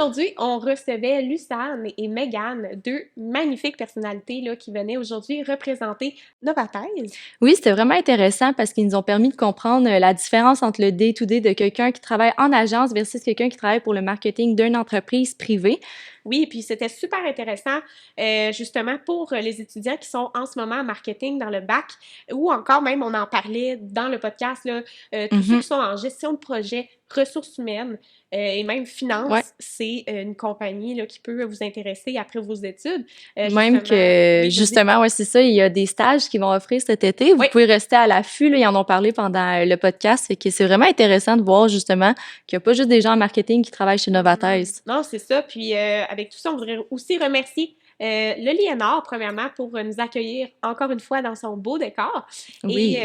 aujourd'hui, on recevait Lucane et Mégane, deux magnifiques personnalités là, qui venaient aujourd'hui représenter Novathèse. Oui, c'était vraiment intéressant parce qu'ils nous ont permis de comprendre la différence entre le day-to-day de quelqu'un qui travaille en agence versus quelqu'un qui travaille pour le marketing d'une entreprise privée. Oui, puis c'était super intéressant justement pour les étudiants qui sont en ce moment en marketing dans le bac ou encore même, on en parlait dans le podcast, là, tous ceux Mhm. qui sont en gestion de projet, ressources humaines et même Ouais. finance, c'est une compagnie là, qui peut vous intéresser après vos études. Même Justement, que, oui, vas-y. justement, ouais, c'est ça, il y a des stages qui vont offrir cet été. Vous Oui. pouvez rester à l'affût, là, ils en ont parlé pendant le podcast. Fait que c'est vraiment intéressant de voir, justement, qu'il n'y a pas juste des gens en marketing qui travaillent chez Novathèse. Non, c'est ça. Puis avec tout ça, on voudrait aussi remercier le Liénard, premièrement, pour nous accueillir encore une fois dans son beau décor. Et Oui.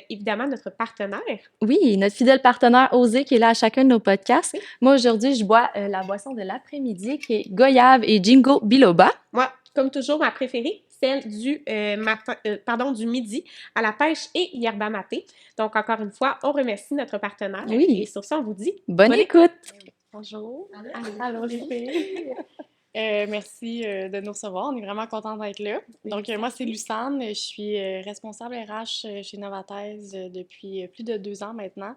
évidemment, notre partenaire. Oui, notre fidèle partenaire Osée qui est là à chacun de nos podcasts. Oui. Moi, aujourd'hui, je bois la boisson de l'après-midi qui est Goyave et Jingo Biloba. Moi, comme toujours, ma préférée, celle du matin, pardon, du midi à la pêche et yerba maté. Donc, encore une fois, on remercie notre partenaire. Et Oui, sur ça, on vous dit bonne bonne écoute. écoute! Bonjour. Allô. Allô les filles. Merci de nous recevoir. On est vraiment contents d'être là. Donc, moi, c'est Lucane. Je suis responsable RH chez Novathèse depuis plus de 2 ans maintenant.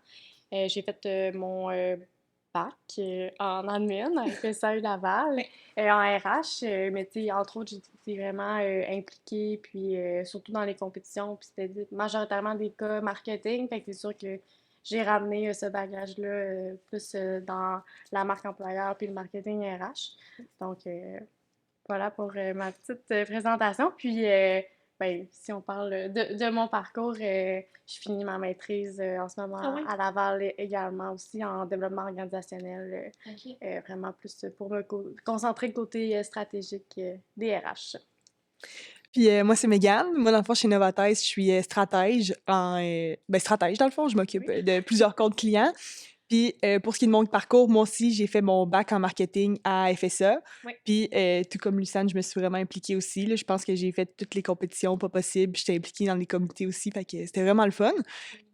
J'ai fait mon bac en admin à FSAU Laval, en RH. Mais tu sais, entre autres, j'ai été vraiment impliquée, puis surtout dans les compétitions. Puis c'était majoritairement des cas marketing. Fait que c'est sûr que j'ai ramené ce bagage-là plus dans la marque employeur puis le marketing RH. Donc, voilà pour ma petite présentation. Puis, ben, si on parle de mon parcours, je finis ma maîtrise en ce Ah moment ouais. à Laval également aussi en développement organisationnel, OK. vraiment plus pour me concentrer côté stratégique des RH. Puis moi, c'est Mégane. Moi, dans le fond, chez Novathèse, je suis stratège stratège, dans le fond. Je m'occupe Oui. de plusieurs comptes clients. Puis pour ce qui est de mon parcours, moi aussi, j'ai fait mon bac en marketing à FSA. Oui. Puis tout comme Lucane, je me suis vraiment impliquée aussi, là. Je pense que j'ai fait toutes les compétitions pas possibles. J'étais impliquée dans les comités aussi, fait que c'était vraiment le fun.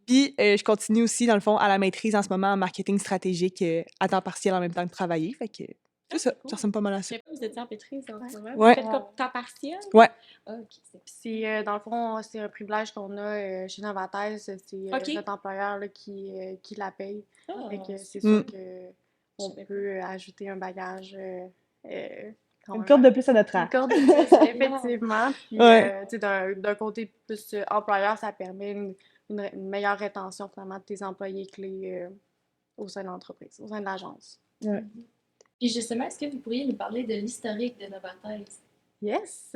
Puis je continue aussi, dans le fond, à la maîtrise en ce moment en marketing stratégique à temps partiel en même temps que travailler. Fait que Ah, c'est ça, c'est cool. ça ressemble pas mal à Je ça. sais pas, vous étiez en maîtrise en Ouais. ce moment. Vous Ouais, faites comme temps partiel? ouais. Ah, OK, c'est C'est, dans le fond, c'est un privilège qu'on a chez Novathèse. C'est OK. notre employeur là, qui la paye. Ah, Fait que c'est Mm. sûr que on peut ajouter un bagage quand Une même. corde de plus à notre Une arc. corde de plus, effectivement. Puis, Ouais. tu sais, d'un côté plus employeur, ça permet une meilleure rétention finalement de tes employés clés au sein de l'entreprise, au sein de l'agence. Ouais. Puis justement, est-ce que vous pourriez nous parler de l'historique de Novathèse? Yes!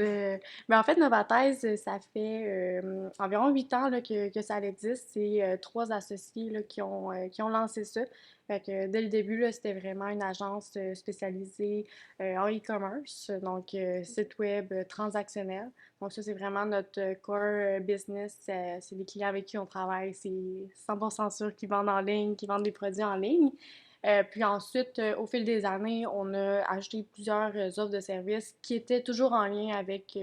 En fait, Novathèse, ça fait environ 8 ans là, que ça existe. C'est 3 associés là, qui ont lancé ça. Fait que dès le début, là, c'était vraiment une agence spécialisée en e-commerce, donc site web transactionnel. Donc ça, c'est vraiment notre core business. C'est les clients avec qui on travaille. C'est 100% sûr qu'ils vendent en ligne, qu'ils vendent des produits en ligne. Puis ensuite, au fil des années, on a ajouté plusieurs offres de services qui étaient toujours en lien avec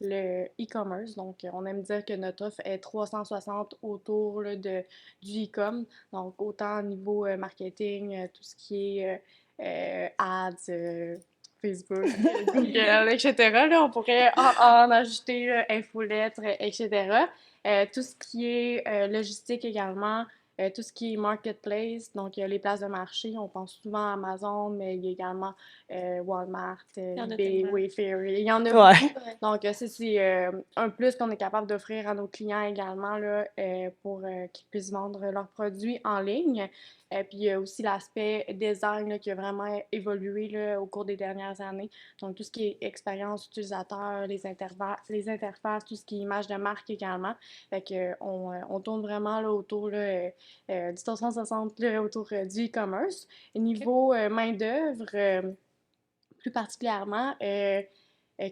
le e-commerce. Donc, on aime dire que notre offre est 360 autour là, du e-com. Donc, autant au niveau marketing, tout ce qui est ads, Facebook, Google, etc. Là, on pourrait en ajouter infolettres, etc. Tout ce qui est logistique également, tout ce qui est marketplace, donc les places de marché, on pense souvent à Amazon, mais il y a également Walmart, Il y en a eBay, tellement. Wayfair, il y en a Ouais. beaucoup. Donc ça, c'est un plus qu'on est capable d'offrir à nos clients également là, pour qu'ils puissent vendre leurs produits en ligne. Puis il y a aussi l'aspect design là, qui a vraiment évolué là, au cours des dernières années. Donc tout ce qui est expérience utilisateur, les interfaces, tout ce qui est image de marque également. Fait que on tourne vraiment là, autour là, du 360 là, autour du e-commerce. Et niveau main-d'œuvre, plus particulièrement,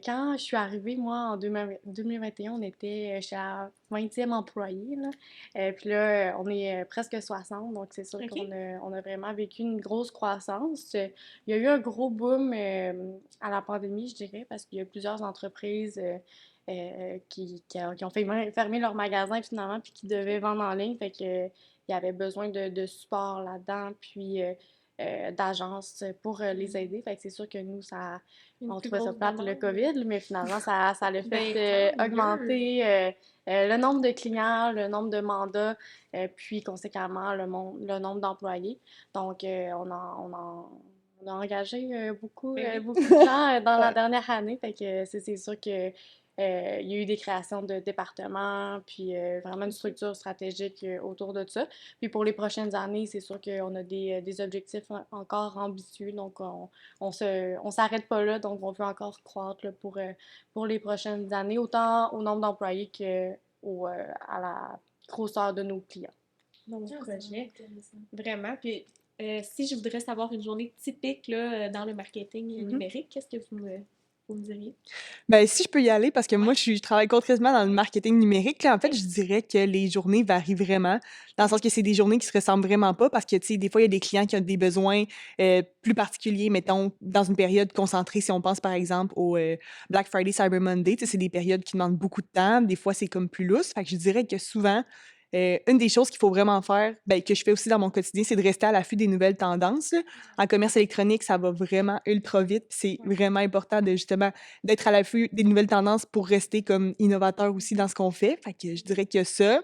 quand je suis arrivée, moi, en 2021, on était chez la 20e employée, là. Puis là, on est presque 60, donc c'est sûr OK. qu'on a vraiment vécu une grosse croissance. Il y a eu un gros boom à la pandémie, je dirais, parce qu'il y a plusieurs entreprises qui ont fait fermer leur magasin finalement, puis qui devaient vendre en ligne. Fait que, il y avait besoin de support là-dedans. Puis d'agences pour les aider. Fait que c'est sûr que nous, Une on plus trouvait ça grosse plate, le demande. COVID, mais finalement, ça l'a Ben, fait tant mieux. augmenter le nombre de clients, le nombre de mandats, puis conséquemment le nombre d'employés. Donc, on a engagé Ben oui. beaucoup de gens dans la Ouais. dernière année. Fait que c'est sûr que il y a eu des créations de départements, puis vraiment une structure stratégique autour de ça. Puis pour les prochaines années, c'est sûr qu'on a des objectifs encore ambitieux, donc on s'arrête pas là, donc on veut encore croître là, pour les prochaines années, autant au nombre d'employés à la grosseur de nos clients. Dans vos Ah, c'est vraiment projets. intéressant. Vraiment. Puis, si je voudrais savoir une journée typique là, dans le marketing Mhm. numérique, qu'est-ce que vous me diriez? Ben, si je peux y aller, parce que moi, Ouais. je travaille concrètement dans le marketing numérique, là, en fait, je dirais que les journées varient vraiment, dans le sens que c'est des journées qui se ressemblent vraiment pas, parce que, tu sais, des fois, il y a des clients qui ont des besoins plus particuliers, mettons, dans une période concentrée, si on pense, par exemple, au Black Friday, Cyber Monday, tu sais, c'est des périodes qui demandent beaucoup de temps, des fois, c'est comme plus lousse, fait que je dirais que souvent, une des choses qu'il faut vraiment faire, ben, que je fais aussi dans mon quotidien, c'est de rester à l'affût des nouvelles tendances, là. En commerce électronique, ça va vraiment ultra vite, puis c'est vraiment important de, justement, d'être à l'affût des nouvelles tendances pour rester comme innovateur aussi dans ce qu'on fait. Fait que je dirais que ça.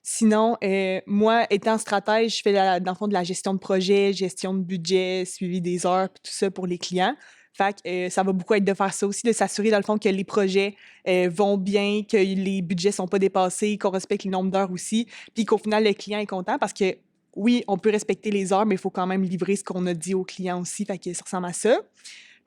Sinon, moi, étant stratège, je fais dans le fond de la gestion de projet, gestion de budget, suivi des heures, puis tout ça pour les clients. Fait que ça va beaucoup être de faire ça aussi, de s'assurer dans le fond que les projets vont bien, que les budgets sont pas dépassés, qu'on respecte le nombre d'heures aussi, puis qu'au final, le client est content parce que oui, on peut respecter les heures, mais il faut quand même livrer ce qu'on a dit au client aussi. Fait que ça ressemble à ça.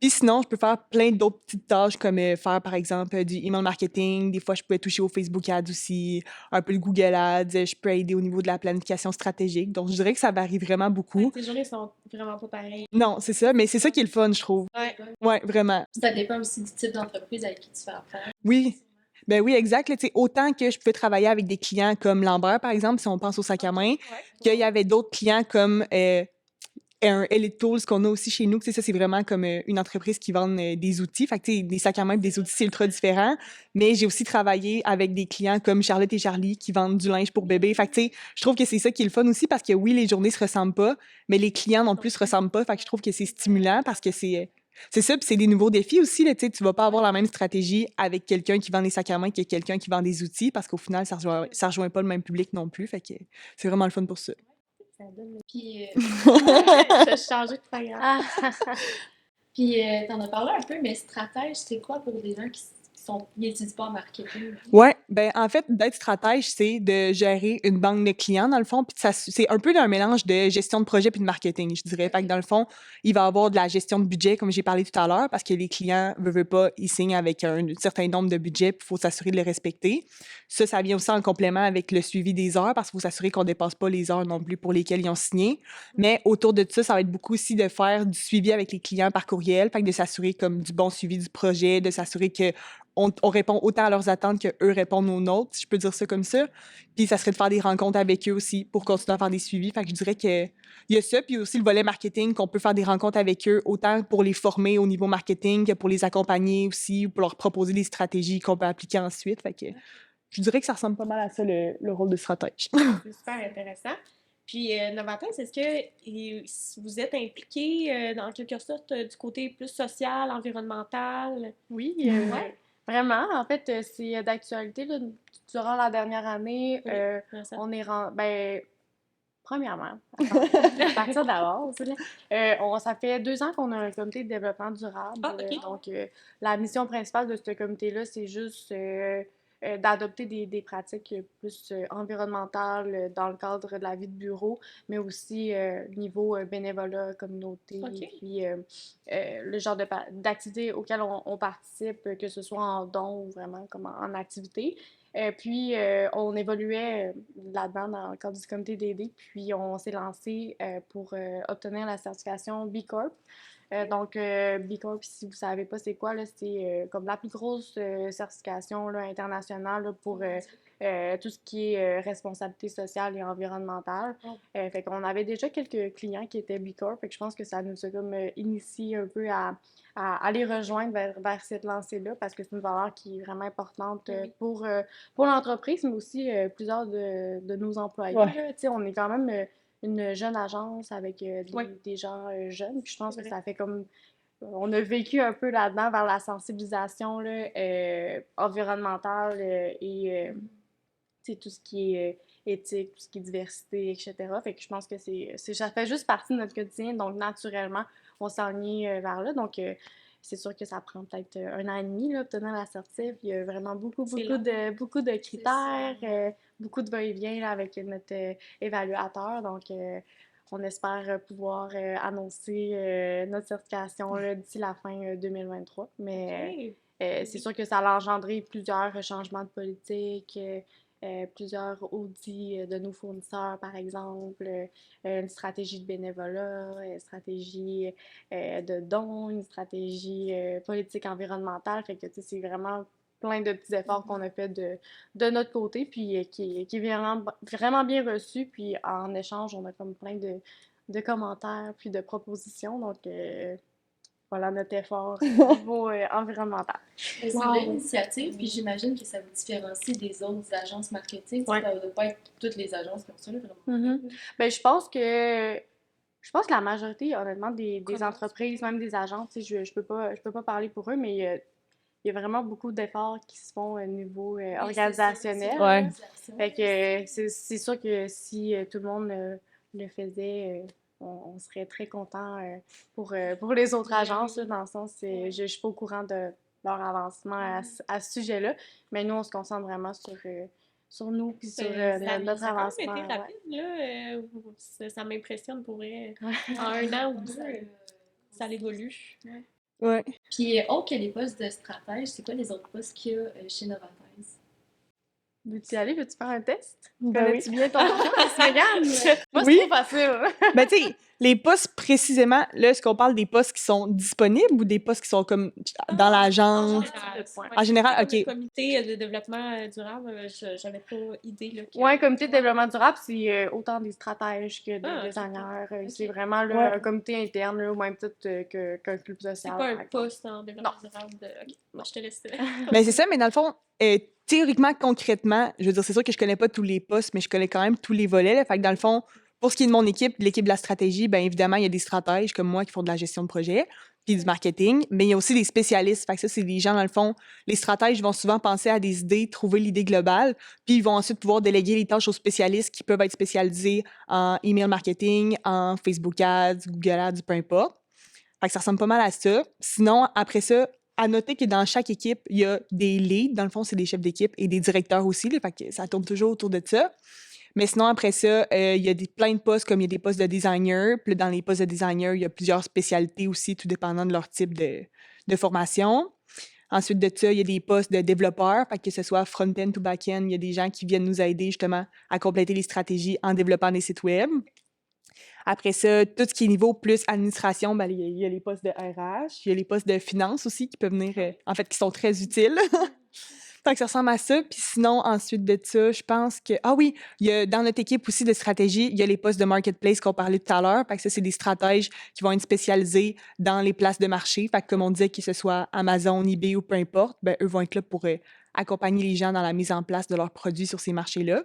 Puis sinon, je peux faire plein d'autres petites tâches comme faire, par exemple, du email marketing. Des fois, je peux toucher au Facebook Ads aussi, un peu le Google Ads. Je peux aider au niveau de la planification stratégique. Donc, je dirais que ça varie vraiment Ouais, beaucoup. ces journées sont vraiment pas pareilles. Non, c'est ça, mais c'est ça qui est le fun, je trouve. Ouais. Ouais, vraiment. Ça dépend aussi du type d'entreprise avec qui tu fais affaire. Oui. Ben oui, exact. Là, tu sais, autant que je peux travailler avec des clients comme Lambert, par exemple, si on pense au sac à main, Ouais. qu'il y avait d'autres clients comme un Elite Tools qu'on a aussi chez nous. Tu sais, ça, c'est vraiment comme une entreprise qui vend des outils. Fait que, tu sais, des sacs à main, des outils, c'est ultra différent. Mais j'ai aussi travaillé avec des clients comme Charlotte et Charlie qui vendent du linge pour bébé. Fait que, tu sais, je trouve que c'est ça qui est le fun aussi parce que oui, les journées se ressemblent pas, mais les clients non plus se ressemblent pas. Fait que je trouve que c'est stimulant parce que c'est ça, puis c'est des nouveaux défis aussi. Là, tu sais, tu vas pas avoir la même stratégie avec quelqu'un qui vend des sacs à main que quelqu'un qui vend des outils parce qu'au final, ça rejoint pas le même public non plus. Fait que c'est vraiment le fun pour ça. Ça donne le... Puis, Je changeais de programme. Ah, puis t'en as parlé un peu, mais stratège, c'est quoi pour des gens qui étudient pas en marketing? Ouais, ben en fait, d'être stratège, c'est de gérer une banque de clients dans le fond, puis c'est un peu un mélange de gestion de projet puis de marketing, je dirais. Fait que dans le fond, il va y avoir de la gestion de budget, comme j'ai parlé tout à l'heure, parce que les clients veulent pas, ils signent avec un certain nombre de budgets, puis il faut s'assurer de les respecter. Ça vient aussi en complément avec le suivi des heures, parce qu'il faut s'assurer qu'on dépasse pas les heures non plus pour lesquelles ils ont signé. Mais autour de ça va être beaucoup aussi de faire du suivi avec les clients par courriel, fait que de s'assurer comme du bon suivi du projet, de s'assurer que on répond autant à leurs attentes qu'eux répondent aux nôtres, si je peux dire ça comme ça. Puis ça serait de faire des rencontres avec eux aussi pour continuer à faire des suivis. Fait que je dirais qu'il y a ça, puis aussi le volet marketing, qu'on peut faire des rencontres avec eux, autant pour les former au niveau marketing que pour les accompagner aussi, ou pour leur proposer des stratégies qu'on peut appliquer ensuite. Fait que je dirais que ça ressemble pas mal à ça, le rôle de stratège. C'est super intéressant. Puis, Novatis, est-ce que vous êtes impliqué dans quelque sorte du côté plus social, environnemental? oui, Ouais. vraiment. En fait, c'est d'actualité. Là, durant la dernière année, Oui, intéressant. on est ben, premièrement, à partir d'avance, là, ça fait 2 ans qu'on a un comité de développement durable. Ah, ok. Donc, la mission principale de ce comité-là, c'est juste d'adopter des pratiques plus environnementales dans le cadre de la vie de bureau, mais aussi niveau bénévolat, communauté, Ok. puis le genre d'activités auxquelles on participe, que ce soit en don ou vraiment comme en activité. Puis, on évoluait là-dedans dans le cadre du comité d'aider, puis on s'est lancé pour obtenir la certification B Corp. Donc, B Corp, si vous ne savez pas c'est quoi, là, c'est comme la plus grosse certification là, internationale là, pour tout ce qui est responsabilité sociale et environnementale. Fait qu'on avait déjà quelques clients qui étaient B Corp, fait que je pense que ça nous a comme initié un peu à les rejoindre vers cette lancée-là parce que c'est une valeur qui est vraiment importante pour l'entreprise, mais aussi plusieurs de nos employés. Ouais. Là. Tu sais, on est quand même une jeune agence avec Oui, des gens jeunes. Puis je pense c'est que vrai. ça fait comme on a vécu un peu là-dedans vers la sensibilisation là, environnementale et tu sais, tout ce qui est éthique, tout ce qui est diversité, etc. Fait que je pense que ça fait juste partie de notre quotidien, donc naturellement, on s'enligne vers là. Donc, c'est sûr que ça prend peut-être 1 an et demi là, obtenir la certif. Il y a vraiment C'est long. beaucoup de C'est ça. critères, beaucoup de va-et-vient là, avec notre évaluateur. Donc, on espère pouvoir annoncer notre certification là, d'ici la fin 2023. Mais OK. c'est sûr que ça a engendré plusieurs changements de politique, plusieurs audits de nos fournisseurs, par exemple, une stratégie de bénévolat, une stratégie de dons, une stratégie politique environnementale. Fait que, tu sais, c'est vraiment plein de petits efforts qu'on a fait de notre côté, puis qui est vraiment bien reçu. Puis en échange, on a comme plein de commentaires, puis de propositions. Donc, voilà notre effort au niveau environnemental. Mais c'est une belle initiative, puis j'imagine que ça vous différencie des autres agences marketing. Ouais. Ça ne doit pas être toutes les agences comme ça, là, vraiment. Mhm. Ben, je pense que la majorité, honnêtement, des Commence. entreprises, même des agences, tu sais, je peux pas parler pour eux, mais il y a vraiment beaucoup d'efforts qui se font au niveau Oui, c'est ça, organisationnel. c'est Là. Ouais. l'organisation. Fait que c'est sûr que si tout le monde le faisait, on serait très content pour les autres agences, là, dans le sens, je suis pas au courant de leur avancement à ce sujet-là, mais nous, on se concentre vraiment sur nous puis sur notre Ça a quand avancement. même été Ouais. rapide, là. Ça m'impressionne pour vrai. Ouais. En 1 an ou deux, Ça, ça évolue. Ouais. Puis, autre que les postes de stratège, c'est quoi les autres postes qu'il y a chez Novatise? Veux-tu y aller? Veux-tu faire un test? Ben oui. Connais-tu bien ton poste, Mégane? Moi, Oui. c'est trop facile. Ben, tu sais, les postes précisément, là, est-ce qu'on parle des postes qui sont disponibles ou des postes qui sont comme dans En l'agence? général, Ouais. En général, comme OK. le comité de développement durable, j'avais pas idée là, que... Ouais, comité de développement durable, c'est autant des stratèges que des Ah, ok. designers. C'est Ok. vraiment là, Ouais. un comité interne, là, au même titre qu'un club C'est social. pas un par exemple. poste en développement durable de... Ok, Non. je te laisse. Ben, c'est ça, mais dans le fond, théoriquement, concrètement, je veux dire, c'est sûr que je connais pas tous les postes, mais je connais quand même tous les volets. Là. Fait que dans le fond, pour ce qui est de mon équipe, l'équipe de la stratégie, bien évidemment, il y a des stratèges comme moi qui font de la gestion de projet, puis du marketing, mais il y a aussi des spécialistes. Fait que ça, c'est des gens, dans le fond, les stratèges vont souvent penser à des idées, trouver l'idée globale, puis ils vont ensuite pouvoir déléguer les tâches aux spécialistes qui peuvent être spécialisés en email marketing, en Facebook Ads, Google Ads, peu importe. Fait que ça ressemble pas mal à ça. Sinon, après ça, à noter que dans chaque équipe, il y a des leads. Dans le fond, c'est des chefs d'équipe et des directeurs aussi. Là, fait que ça tourne toujours autour de ça. Mais sinon, après ça, il y a plein de postes, comme il y a des postes de designer. Puis là, dans les postes de designer, il y a plusieurs spécialités aussi, tout dépendant de leur type de formation. Ensuite de ça, il y a des postes de développeurs, fait que ce soit front-end ou back-end, il y a des gens qui viennent nous aider justement à compléter les stratégies en développant des sites web. Après ça, tout ce qui est niveau plus administration, ben, il y a les postes de RH, il y a les postes de finance aussi qui peuvent venir, en fait, qui sont très utiles. Fait que ça ressemble à ça. Puis sinon, ensuite de ça, je pense que... Ah oui, il y a, dans notre équipe aussi de stratégie, il y a les postes de marketplace qu'on parlait tout à l'heure. Fait que ça, c'est des stratèges qui vont être spécialisés dans les places de marché. Fait que comme on disait, que ce soit Amazon, eBay ou peu importe, ben, eux vont être là pour accompagner les gens dans la mise en place de leurs produits sur ces marchés-là.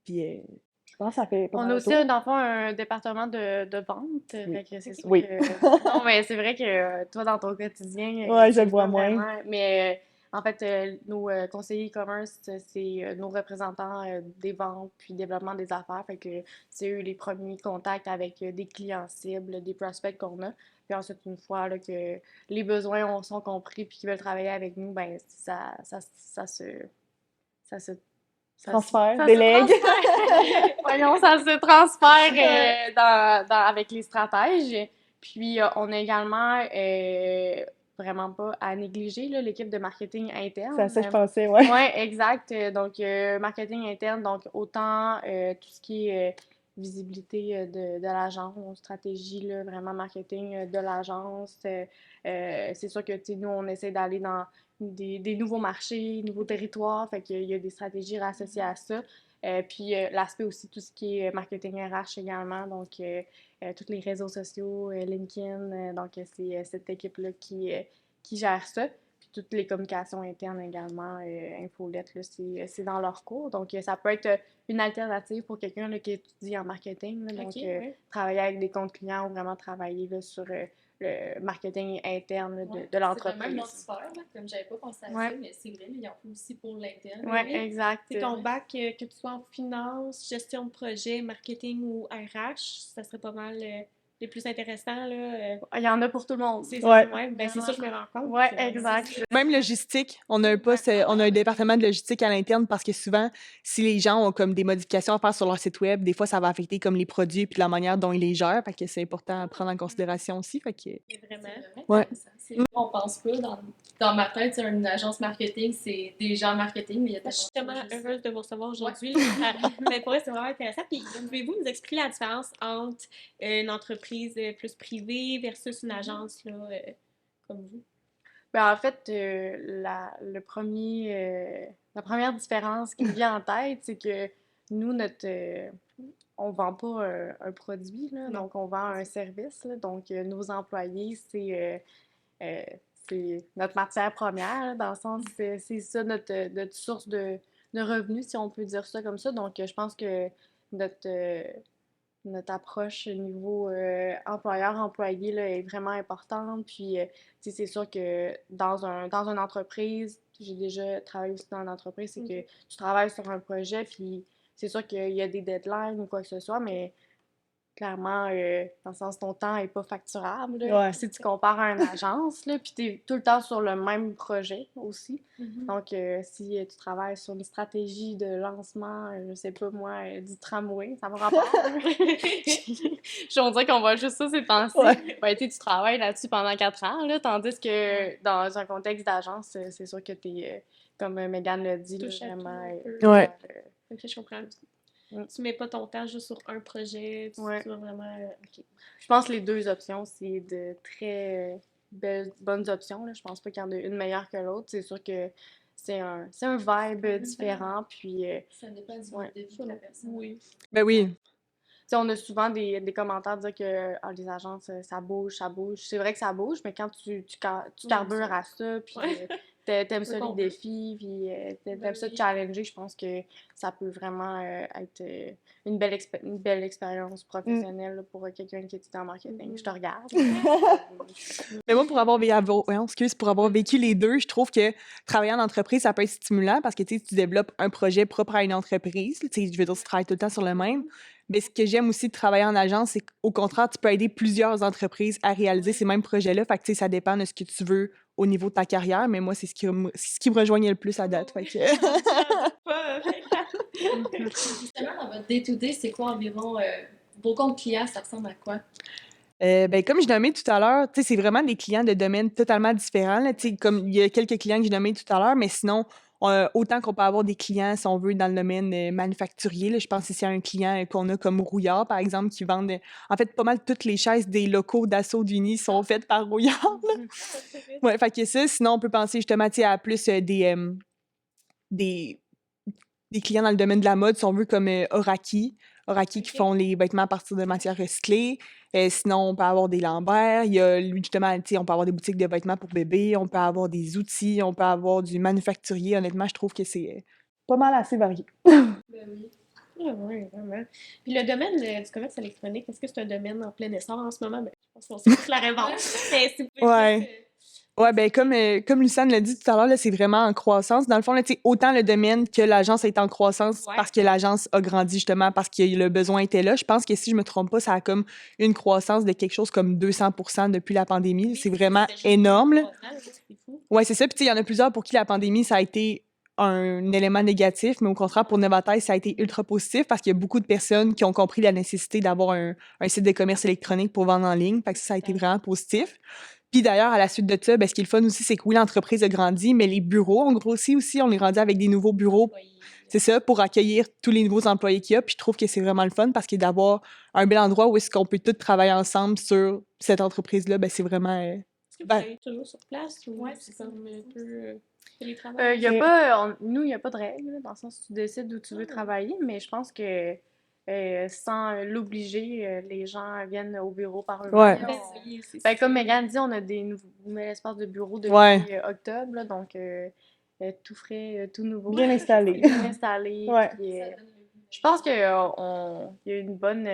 Puis je pense que ça fait pas On mal a le aussi, tour. dans le fond, un département de vente. Oui. Fait que c'est sûr Oui. que... Non, mais c'est vrai que toi, dans ton quotidien, Ouais, je tu le vois moins. vraiment. Mais en fait, nos conseillers e-commerce, c'est nos représentants des ventes puis développement des affaires. Fait que c'est eux les premiers contacts avec des clients cibles, des prospects qu'on a. Puis ensuite, une fois là, que les besoins sont compris puis qu'ils veulent travailler avec nous, ben ça se... Ça se Transfert, ça se délègue. transfère. Voyons, ça se transfère avec les stratèges. Puis, on a également, vraiment pas à négliger, là, l'équipe de marketing interne. C'est à ça que je pensais, ouais. Oui, exact. Donc, marketing interne, donc autant tout ce qui est visibilité de l'agence, stratégie, là, vraiment marketing de l'agence. C'est sûr que, tu sais, nous, on essaie d'aller dans des nouveaux marchés, nouveaux territoires, fait qu'il y a des stratégies associées à ça. Puis l'aspect aussi, tout ce qui est marketing RH également, donc tous les réseaux sociaux, LinkedIn, donc c'est cette équipe-là qui gère ça. Puis toutes les communications internes également, infolettes, là, c'est dans leur cours. Donc, ça peut être une alternative pour quelqu'un là, qui étudie en marketing. Là, donc, ouais. travailler avec des comptes clients ou vraiment travailler là, sur le marketing interne là, Ouais, de c'est vraiment une l'entreprise. autre sphère, là, comme j'avais pas pensé à Ouais. ça, mais c'est vrai, mais ils en font aussi pour l'interne. Oui, Oui. exact. C'est ton bac, que tu sois en finance, gestion de projet, marketing ou RH, ça serait pas mal les plus intéressants, là. Il y en a pour tout le monde. C'est Ouais. ça, ouais, ben c'est ça, je me rends compte. Ouais, exact. Même logistique, on a un poste, on a un département de logistique à l'interne parce que souvent, si les gens ont comme des modifications à faire sur leur site web, des fois, ça va affecter comme les produits puis la manière dont ils les gèrent. Fait que c'est important à prendre en considération aussi. Fait que, C'est C'est vraiment. vraiment Ouais. intéressant. On pense pas, dans ma tête, c'est une agence marketing, c'est des gens marketing, mais il y a Je suis tellement tellement de choses. heureuse de vous recevoir aujourd'hui. Mais pour vrai, c'est vraiment intéressant. Puis, pouvez-vous nous expliquer la différence entre une entreprise plus privée versus une agence là, comme vous? Ben, en fait, la première différence qui me vient en tête, c'est que nous, on vend pas un produit, là, Non. donc on vend un service. Là, donc, nos employés, euh, c'est notre matière première, là, dans le sens, c'est ça notre source de revenus, si on peut dire ça comme ça. Donc, je pense que notre, euh, notre approche au niveau employeur-employé là, est vraiment importante. Puis, tu sais, c'est sûr que dans une entreprise, j'ai déjà travaillé aussi dans une entreprise, c'est que tu travailles sur un projet, puis c'est sûr qu'il y a des deadlines ou quoi que ce soit, mais clairement, dans le sens ton temps n'est pas facturable. Là. Ouais. Si tu compares à une agence, là, puis tu es tout le temps sur le même projet aussi. Donc, si tu travailles sur une stratégie de lancement, je sais pas moi, du tramway, ça me rapport. On dirait qu'on voit juste ça ces temps-ci. Ouais. Ben, tu travailles là-dessus pendant 4 ans, là, tandis que dans un contexte d'agence, c'est sûr que tu es, comme Megan l'a dit, là, Touche à tout vraiment. un peu. Ouais. Ok, je comprends. Mm. Tu mets pas ton temps juste sur un projet, tu Ouais. vas vraiment. Ok. Je pense que les deux options, c'est de très bonnes options. Là. Je pense pas qu'il y en a une meilleure que l'autre. C'est sûr que c'est un vibe différent. Puis, Ça dépend du ouais. mode de vie de la personne. Oui. Ben oui. Tu sais, on a souvent des commentaires de dire que les agences, ça bouge, ça bouge. C'est vrai que ça bouge, mais quand tu carbures à ça, puis Ouais. t'aimes ça les comprends. défis, puis t'aimes Ben ça oui. challenger, je pense que ça peut vraiment être une belle expérience professionnelle là, pour quelqu'un qui étudie en marketing. Je te regarde. Mais moi, pour avoir vécu les deux, je trouve que travailler en entreprise, ça peut être stimulant parce que tu sais, tu développes un projet propre à une entreprise. Tu sais, je veux dire, tu travailles tout le temps sur le même. Mais ce que j'aime aussi de travailler en agence, c'est qu'au contraire, tu peux aider plusieurs entreprises à réaliser ces mêmes projets-là. Fait que tu sais, ça dépend de ce que tu veux au niveau de ta carrière. Mais moi, c'est ce c'est ce qui me rejoignait le plus à date. Fait que... Justement, dans votre day-to-day, c'est quoi environ vos comptes clients, ça ressemble à quoi? Ben, comme je nommais tout à l'heure, tu sais, c'est vraiment des clients de domaines totalement différents. Là, tu sais, comme il y a quelques clients que j'ai nommés tout à l'heure, mais sinon, autant qu'on peut avoir des clients, si on veut, dans le domaine manufacturier. Là, je pense ici à un client qu'on a comme Rouillard, par exemple, qui vendent. En fait, pas mal toutes les chaises des locaux d'Assaut d'Uni sont faites par Rouillard. Ouais, fait que ça. Sinon, on peut penser justement tu sais, à plus des, des clients dans le domaine de la mode, si on veut, comme Oraki. Oraki qui Ok. font les vêtements à partir de matières recyclées. Sinon, on peut avoir des Lambert. Il y a, lui, justement, tu sais, on peut avoir des boutiques de vêtements pour bébés. On peut avoir des outils. On peut avoir du manufacturier. Honnêtement, je trouve que c'est pas mal assez varié. Ben oui. Ah oui, vraiment. Puis le domaine du commerce électronique, est-ce que c'est un domaine en plein essor en ce moment? Ben, je pense qu'on sait tous la réponse. Mais si vous pouvez Ouais. plus, Ouais, ben comme Lucane l'a dit tout à l'heure, là, c'est vraiment en croissance. Dans le fond, là, tu sais, autant le domaine que l'agence est en croissance Ouais. parce que l'agence a grandi justement parce que le besoin était là. Je pense que si je me trompe pas, ça a comme une croissance de quelque chose comme 200% depuis la pandémie. oui, C'est vraiment juste énorme. Là. 3 ans, là, c'est fou. Ouais, c'est ça. Puis tu sais, il y en a plusieurs pour qui la pandémie, ça a été un élément négatif, mais au contraire, pour Novataise, ça a été ultra positif parce qu'il y a beaucoup de personnes qui ont compris la nécessité d'avoir un site de commerce électronique pour vendre en ligne. Fait que ça a été vraiment positif. Puis d'ailleurs, à la suite de ça, ben, ce qui est le fun aussi, c'est que oui, l'entreprise a grandi, mais les bureaux ont grossi aussi. On est rendu avec des nouveaux bureaux, Employés. c'est ça, pour accueillir tous les nouveaux employés qu'il y a. Puis je trouve que c'est vraiment le fun parce que d'avoir un bel endroit où est-ce qu'on peut tous travailler ensemble sur cette entreprise-là, ben, c'est vraiment... Est-ce que vous ben, travaillez toujours sur place ou Ouais, c'est c'est ça. comme un peu télétravail? Il y a pas, nous, il n'y a pas de règle, là, dans le sens où tu décides où tu veux travailler, mais je pense que sans l'obliger, les gens viennent au bureau par Ouais. eux-mêmes. Ben oui, c'est Ben, comme ça. Megan dit, on a des nouveaux espaces de bureau depuis Ouais. octobre, là, donc tout frais, tout nouveau. Bien installé. Bien installé. Ouais. Puis, Ça donne le goût. je pense qu'il y a une bonne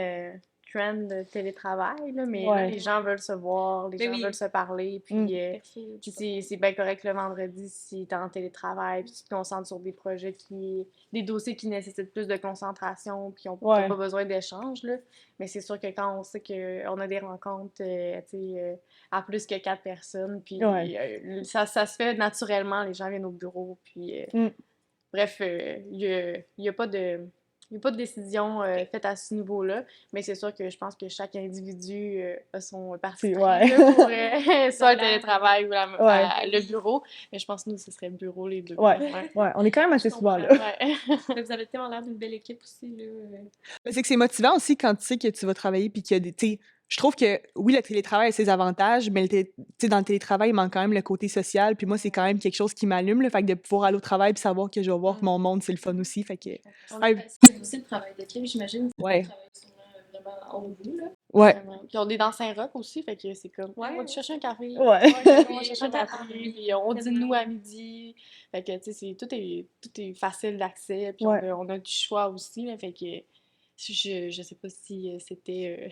trend de télétravail, là, mais là, Ouais. les gens veulent se voir, les Ben gens oui. veulent se parler, puis Mm. Perso, je puis sais c'est bien correct le vendredi si t'es en télétravail, puis tu te concentres sur des dossiers qui nécessitent plus de concentration, puis t'as Ouais. pas besoin d'échange, là. Mais c'est sûr que quand on sait qu'on a des rencontres, tu sais, à plus que 4 personnes, puis Ouais. ça se fait naturellement, les gens viennent au bureau, puis Mm. bref, il y a pas de... Il n'y a pas de décision faite à ce niveau-là, mais c'est sûr que je pense que chaque individu a son parti C'est- pris ouais. là, pour soit le Voilà. télétravail ou Ouais. le bureau. Mais je pense que nous, ce serait bureau les deux. Ouais. Ouais. Ouais. On est quand même assez Je souvent là. comprends. Ouais. Mais vous avez tellement l'air d'une belle équipe aussi, là. Mais c'est que c'est motivant aussi quand tu sais que tu vas travailler puis qu'il y a des. Tu sais, je trouve que oui, le télétravail a ses avantages, mais tu sais, dans le télétravail, il manque quand même le côté social. Puis moi, c'est quand même quelque chose qui m'allume, le fait que de pouvoir aller au travail puis savoir que je vais voir mon monde, c'est le fun aussi. Fait que. Ouais. C'est aussi le travail d'équipe, j'imagine. Vous Ouais. travaillez sûrement vraiment en vous, là. Ouais. Vraiment. Puis on est dans Saint-Roch aussi, fait que c'est comme, Ouais. on va te chercher un café. Ouais. On va chercher un café, puis on dîne nous à midi. Fait que, tu sais, tout est facile d'accès, puis Ouais. on a du choix aussi, là, fait que je sais pas si c'était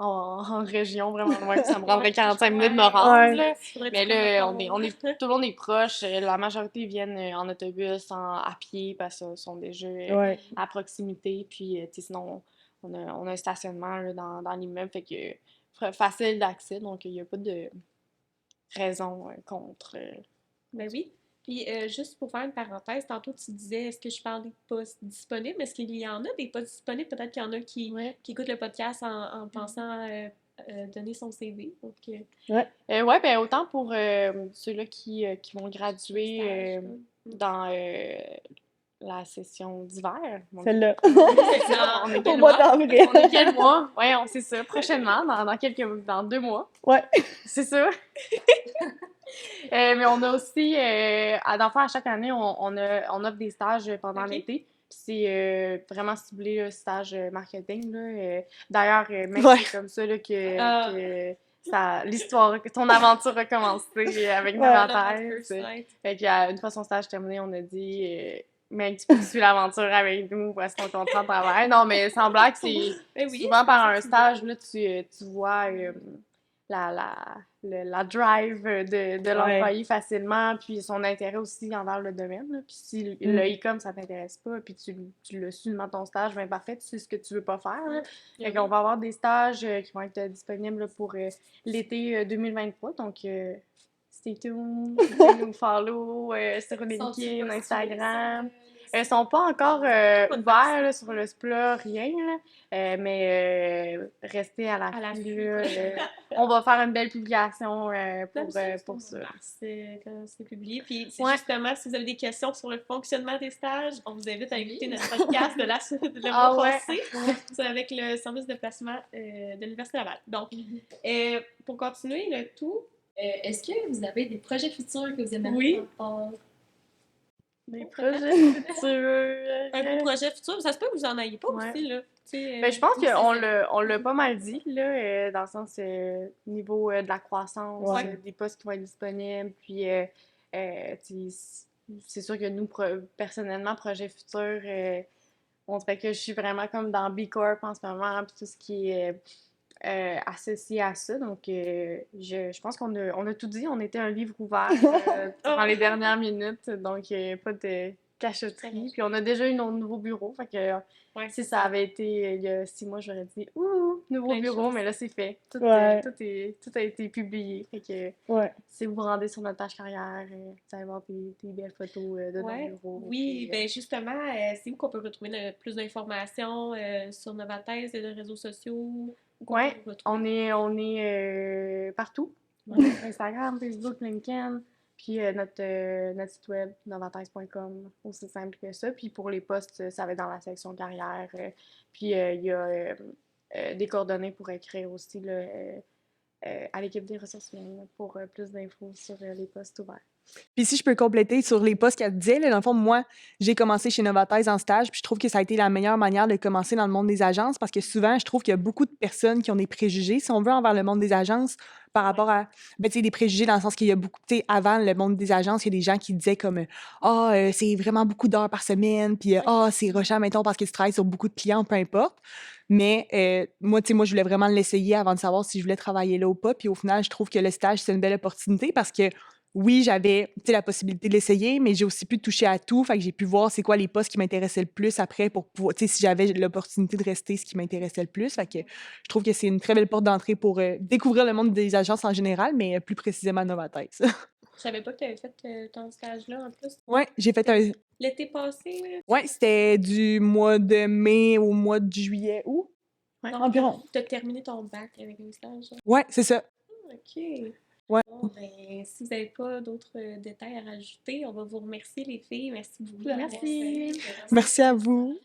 en région vraiment loin, que ça me prendrait 45 minutes de me rendre, Ouais. là. Faudrait Mais que tu prennes là, le tout le monde est proche. La majorité viennent en autobus, à pied, parce qu'ils sont déjà Ouais. à proximité. Puis, tu sais, sinon, on a un stationnement là, dans l'immeuble, fait que facile d'accès, donc il n'y a pas de raison contre. Ben oui. Puis juste pour faire une parenthèse, tantôt tu disais, est-ce que je parle des postes disponibles? Est-ce qu'il y en a des postes disponibles? Peut-être qu'il y en a Ouais. qui écoutent le podcast en pensant donner son CV. Donc, Ouais, ben autant pour ceux-là qui vont graduer stage, dans la session d'hiver. Mon Dieu. Celle-là. C'est ça. On est Au quel mois mois? d'avril. On est quel mois? Ouais, on sait ça. Prochainement, dans 2 mois. Ouais. C'est ça. Mais on a aussi, dans le fond, à chaque année, on offre des stages pendant Ok. l'été. Puis c'est vraiment ciblé, là, stage marketing. Là. D'ailleurs, mec, Ouais. c'est comme ça là, Ah. que ton aventure a commencé avec Ouais. Love at Novathèse. first sight. Fait qu'une fois son stage terminé, on a dit mec, tu poursuis l'aventure avec nous, voici ton contrat de travail. Non, mais sans blague, c'est Ben oui, souvent par un c'est stage, là, tu vois la drive de l'employé facilement, puis son intérêt aussi envers le domaine. Là. Puis si le e-com, ça t'intéresse pas, puis tu l'as su dans ton stage, ben parfait, tu sais ce que tu veux pas faire. Là. Fait qu'on va avoir des stages qui vont être disponibles là, pour l'été 2023, donc stay tuned, vous pouvez nous follow sur LinkedIn, Instagram. Ils sont pas encore ouverts là, sur le SPLA, rien, là. Mais restez à À la l'affût. Là, on va faire une belle publication pour ça. Quand c'est publié. Puis c'est Ouais. justement, si vous avez des questions sur le fonctionnement des stages, on vous invite à écouter notre podcast de le Ah mois ouais. passé. C'est avec le service de placement de l'Université Laval. Donc, pour continuer le tout, Est-ce que vous avez des projets futurs que vous aimeriez Oui. faire? Des projets futurs. un beau projet futur, ça se peut que vous en ayez pas Ouais. aussi, là. Ben, je pense qu'on l'a pas mal dit, là, dans le sens niveau de la croissance, Ouais. des postes qui vont être disponibles, puis c'est sûr que nous, personnellement, projet futur, on dirait que je suis vraiment comme dans B Corp en ce moment, puis tout ce qui est associé à ça. Donc, je pense on a tout dit. On était un livre ouvert durant les dernières minutes, donc pas de cachotterie. Puis on a déjà eu notre nouveau bureau, fait que si ça avait été il y a 6 mois, j'aurais dit « Ouh, nouveau Plein de bureau », choses. mais là, c'est fait. Tout a été publié. Fait que si vous vous rendez sur notre page carrière, vous allez voir des belles photos de notre bureau. Oui, puis, ben justement, c'est où qu'on peut retrouver plus d'informations sur Novathèse et les réseaux sociaux? Où qu'on Ouais, peut vous retrouver? on est partout. Instagram, Facebook, LinkedIn, puis notre site web, novathèse.com, aussi simple que ça. Puis pour les postes, ça va être dans la section carrière. Puis il y a des coordonnées pour écrire aussi là, à l'équipe des ressources humaines pour plus d'infos sur les postes ouverts. Puis si je peux compléter sur les postes qu'elle disait, là, dans le fond, moi, j'ai commencé chez Novatez en stage, puis je trouve que ça a été la meilleure manière de commencer dans le monde des agences parce que souvent, je trouve qu'il y a beaucoup de personnes qui ont des préjugés, si on veut, envers le monde des agences par rapport à, ben, tu sais, des préjugés dans le sens qu'il y a beaucoup, tu sais, avant le monde des agences, il y a des gens qui disaient comme, ah, c'est vraiment beaucoup d'heures par semaine, puis ah, c'est rushant, mettons, parce que tu travailles sur beaucoup de clients, peu importe. Mais moi, tu sais, moi, je voulais vraiment l'essayer avant de savoir si je voulais travailler là ou pas. Puis au final, je trouve que le stage, c'est une belle opportunité parce que oui, j'avais, tu sais, la possibilité de l'essayer, mais j'ai aussi pu toucher à tout. Fait que j'ai pu voir c'est quoi les postes qui m'intéressaient le plus après pour pouvoir, tu sais, si j'avais l'opportunité de rester, ce qui m'intéressait le plus. Fait que je trouve que c'est une très belle porte d'entrée pour découvrir le monde des agences en général, mais plus précisément Novatez. Je savais pas que tu avais fait ton stage-là en plus. Ouais, j'ai fait un. L'été passé, là? Ouais, c'était du mois de mai au mois de juillet, août. Ouais. Non, Environ. t'as terminé ton bac avec un stage. Ouais, c'est ça. OK. Ouais. Bon, ben, si vous n'avez pas d'autres détails à rajouter, on va vous remercier, les filles. Merci beaucoup. Merci. Merci à vous.